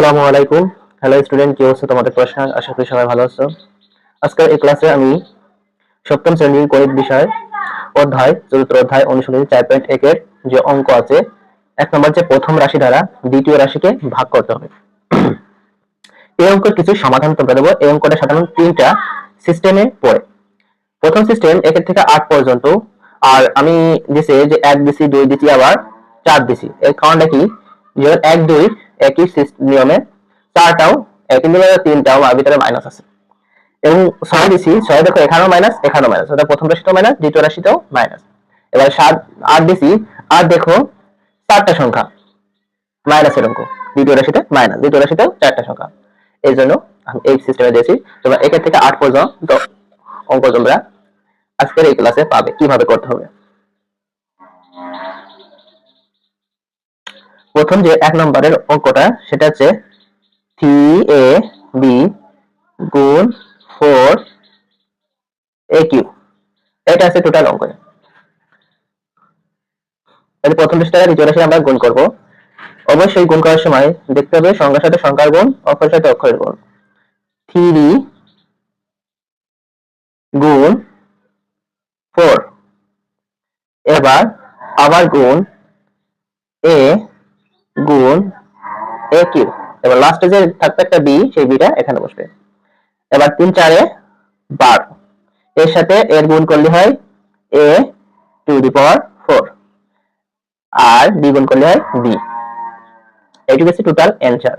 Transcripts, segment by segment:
আসসালামু আলাইকুম। Hello student, কি অবস্থা তোমাদের? প্রশ্ন আশা করি সবাই ভালো আছো। আজকের এই ক্লাসে আমি সপ্তম শ্রেণীর গণিত বিষয় অধ্যায় চতুর্থ অধ্যায় অনুশীলনী 4.1 এর যে অঙ্ক আছে, এক নম্বর যে প্রথম রাশি দ্বারা দ্বিতীয় রাশিকে ভাগ করতে হবে, এই অঙ্কের কিছু সমাধান তোমরা দেবো। এই অঙ্কটা সাধারণত তিনটা সিস্টেমে পড়ে। প্রথম সিস্টেম 1 থেকে 8 পর্যন্ত, আর আমি দিছি যে 1 দিছি, 2 দিছি, আবার 4 দিছি। এর কারণটা কি? যে 1 2 একই নিয়মে, 4টাও একই নিয়মে, 3টাও আর ভিতরে মাইনাস আছে। এবং 6 দিছি, 6 দেখো এখানেও মাইনাস, এখানেও মাইনাস, অর্থাৎ প্রথম রাশিতেও মাইনাস, দ্বিতীয় রাশিতেও মাইনাস। এবার 7 8 দিছি, আর দেখো 4টা সংখ্যা মাইনাসের অঙ্ক, দ্বিতীয় রাশিতে মাইনাস, দ্বিতীয় রাশিতেও 4টা সংখ্যা। এই জন্য আমি এই সিস্টেমে দিয়েছি। তোমরা 1 থেকে 8 পর্যন্ত অঙ্ক তোমরা আজকের এই ক্লাসে পাবে কিভাবে করতে হবে। প্রথম যে 1 নম্বরের অঙ্কটা, সেটা হচ্ছে 3ab গুণ 4aq, এটা আছে টোটাল অঙ্ক। তাহলে প্রথম রাশিটা দ্বিতীয় রাশি আমরা গুণ করব। অবশ্যই গুণ করার সময় দেখতে হবে সংখ্যার সাথে সংখ্যার গুণ, অক্ষরের সাথে অক্ষরের গুণ। 3 গুণ 4, এবার আবার গুণ a গুণ aq, এবার লাস্টে যে থাকবে একটা b, সেই bটা এখানে বসবে। এবার 3 4 এ 12, এর সাথে এর গুণ করলে হয় a টু দি পাওয়ার 4, আর b গুণ করলে হয় b। এইটুকু হচ্ছে টোটাল অ্যানসার।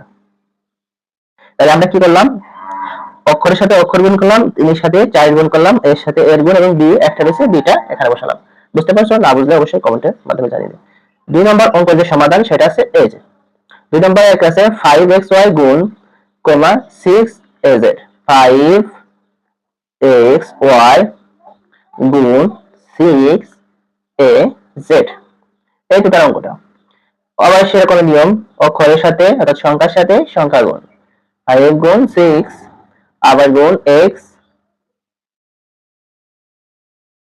তাহলে আমরা কি করলাম? অক্ষরের সাথে অক্ষর গুণ করলাম, 3 এর সাথে 4 গুণ করলাম, এর সাথে এর গুণ, এবং b একটা রয়েছে, bটা এখানে বসালাম। বুঝতে পারছো? না বুঝলে অবশ্যই কমেন্টের মাধ্যমে জানিয়ে দিন। 2 নম্বর অঙ্কের যে সমাধান, সেটা আছে এই যে 2 নম্বরে একটা আছে 5xy গুণ 6az, 5xy গুণ 6az, এই টোটাল অঙ্কটা। আবার সেরকম নিয়ম, অক্ষরের সাথে অর্থাৎ সংখ্যার সাথে সংখ্যার গুণ, 5 গুণ 6, আবার গুণ x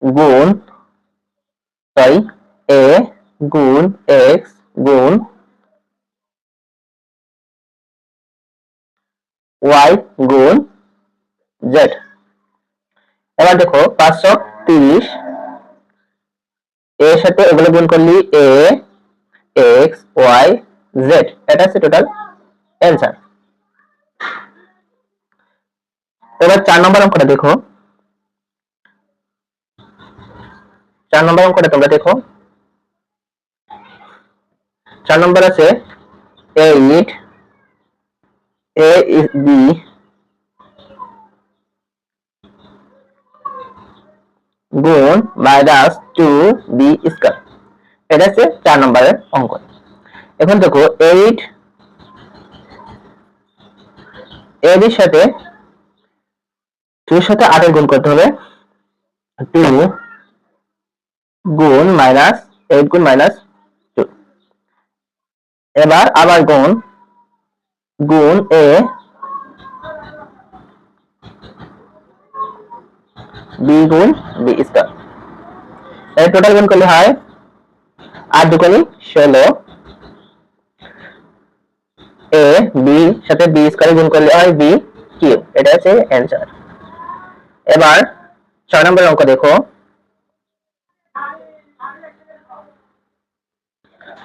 গুণ a গুণ x গুণ y গুণ z। এবার দেখো 530, এর সাথে এগুলো গুণ করলি a x y z, এটা হচ্ছে টোটাল অ্যানসার। এবার 4 নম্বর অঙ্কটা দেখো। 4 নম্বর অঙ্কটা তোমরা দেখো। 4 নম্বর আছে 8 a is b গুণ মাইনাস 2b স্কয়ার, এটা হচ্ছে 4 নম্বরের অঙ্ক। এখন দেখো 8 ab এর সাথে 2 এর সাথে 8 এর গুণ করতে হবে, 2 গুণ মাইনাস 8 গুণ মাইনাস 2, এবার আবার গুণ গুণ a b গুণ b স্কয়ার, এই টোটাল গুণ করলে হয় 8 দুগুণে 16, a b সাথে b স্কয়ার গুণ করলে হয় b কিউব, এটা হচ্ছে অ্যানসার। এবার 6 নম্বরের অঙ্ক দেখো।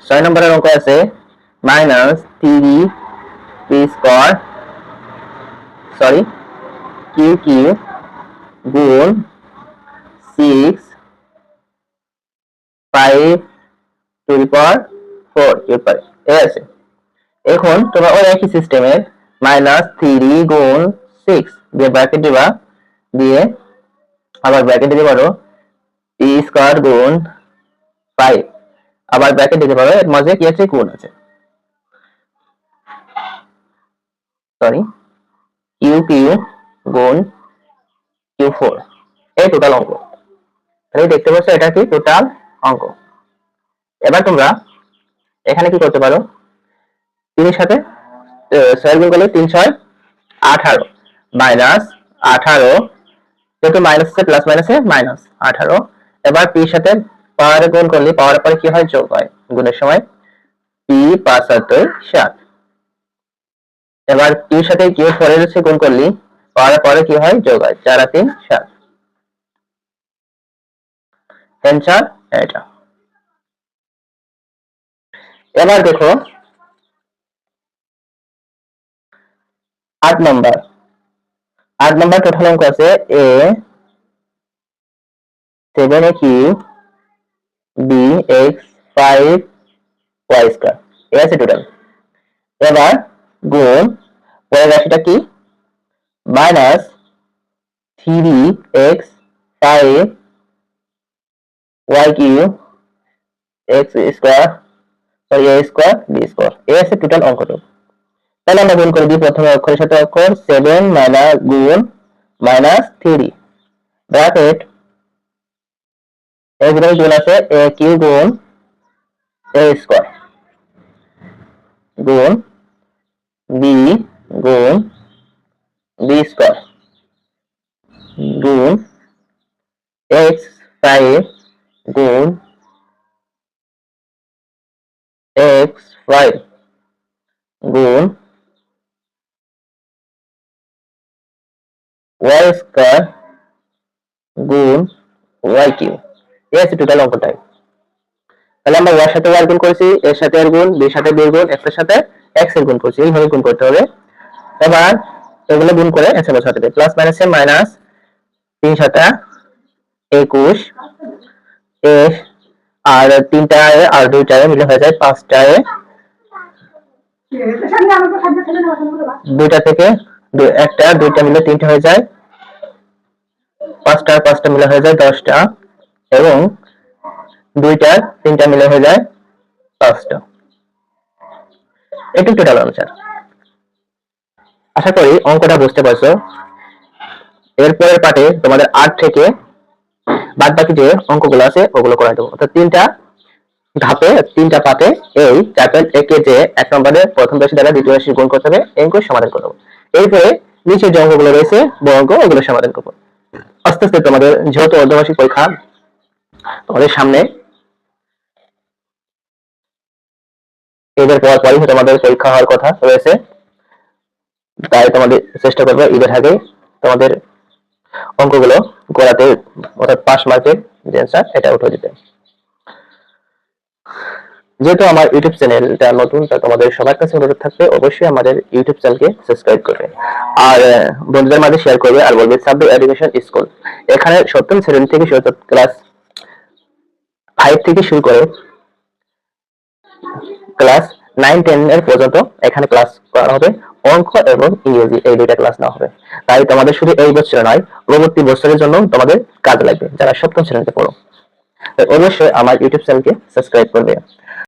6 নম্বরের অঙ্ক আছে minus 3p square Q Q গুণ 6 5 টু দি পাওয়ার 4 কিউব পাই, এই আছে। এখন তোমরা ওই একই সিস্টেমের মাইনাস 3 গুণ 6 দিয়ে ব্র্যাকেট দিবা, দিয়ে আবার ব্র্যাকেট দিতে পারো p স্কয়ার গুণ 5, আবার ব্র্যাকেট দিতে পারো, এর মাঝে কি আছে? গুণ আছে, কিউ কিউ গুণ q4, এই টোটাল অঙ্ক। তাহলে দেখতে পাচ্ছ এটা কি টোটাল অঙ্ক। এবার তোমরা এখানে কি করতে পারো? 3 এর সাথে 6 গুণ করলে 3 6 18 মাইনাস 18, যেহেতু মাইনাস আছে প্লাস মাইনাসে মাইনাস 18, এবার p এর সাথে পাওয়ারে গুণ করলে পাওয়ারের পরে কি হয়? যোগ হয়। গুণের সময় p 5 7 7, এবার কিউর সাথে কিউ 4 এর হচ্ছে গুণ করলি, পাওয়ার পরে কি হয়, যোগ হয়, 4 আর 3 7, অ্যান্সার এটা। এবার দেখো 8 নাম্বার। 8 নাম্বার টোটাল অঙ্ক আছে a 7aq b x 5y square, এই আছে টোটাল। এবার গুণ, পরের রাশিটা কি, minus 3x 5y cube x square, sorry a square b square, এই আছে টোটাল অঙ্কটা। তাহলে আমরা গুণ করে দিই প্রথমে অক্ষরের সাথে অক্ষর, 7 মাইনাস গুণ মাইনাস 3 ব্র্যাকেট এর ভিতরে গুণ আছে a কিউব গুণ a স্কয়ার গুণ b গুণ b স্কয়ার গুণ x 5 গুণ x 5 গুণ y স্কয়ার গুণ y কিউব, এই আছে টোটাল অঙ্কটাই। তাহলে আমরা y এর সাথে y গুণ করেছি, এর সাথে এর গুণ, b এর সাথে b এর গুণ, x এর সাথে x এর গুণ করছি, এইভাবে গুণ করতে হবে। এবার এগুলো গুণ করে অ্যান্সার বসাতে হবে। প্লাস মাইনাসে মাইনাস, 3 সাতা 21, এ আর 3টায় আর 2টায় মিলে হয়ে যায় 5টায়, 2টা থেকে একটা 2টা মিলে 3টা হয়ে যায়, 5টা আর 5টা মিলে হয়ে যায় 10টা, এবং 2টা 3টা মিলে হয়ে যায় 5টা। এটি টোটাল আনসার। আশা করি অঙ্কটা বুঝতে পারছো। এরপরের পার্টে তোমাদের 8 থেকে বাদ বাকি যে অঙ্কগুলো আছে ওগুলো করাই দেবো। অর্থাৎ 3টা ধাপে 3টা পার্টে এই চ্যাপ্টার একে যে 1 নম্বরে প্রথম রাশি দ্বারা দ্বিতীয় রাশি গুণ করতে হবে, এই অঙ্ক সমাধান করব। এরপরে নিচে যে অঙ্কগুলো রয়েছে বড় অঙ্ক, ওগুলো সমাধান করব। আস্তে আস্তে তোমাদের যেহেতু অর্ধবার্ষিক পরীক্ষা তোমাদের সামনে, ঈদের পরই তোমাদের পরীক্ষা হওয়ার কথা রয়েছে, তাই তোমাদের চেষ্টা করবে ঈদের আগে তোমাদের অঙ্কগুলো করাতে, অর্থাৎ 5 মার্কের যে অ্যান্সার এটা উঠে দিতে। যেহেতু আমার ইউটিউব চ্যানেলটা নতুন, তা তোমাদের সবার কাছে অনুরোধ থাকবে অবশ্যই আমাদের ইউটিউব চ্যানেলকে সাবস্ক্রাইব করবে, আর বন্ধুদের মাঝে শেয়ার করবে, আর বলবে সাব্বির এডুকেশন স্কুল। এখানে সপ্তম শ্রেণী থেকে ক্লাস 5 থেকে শুরু করে ক্লাস 9-10 এর পর্যন্ত এখানে ক্লাস করা হবে। অঙ্ক এবং ইংরেজি এই দুইটা ক্লাস নেওয়া হবে। তাই তোমাদের শুধু এই বছরে নয়, পরবর্তী বছরের জন্য তোমাদের কাজে লাগবে যারা সপ্তম শ্রেণীতে পড়ো। অবশ্যই আমার ইউটিউব চ্যানেলকে সাবস্ক্রাইব করবে।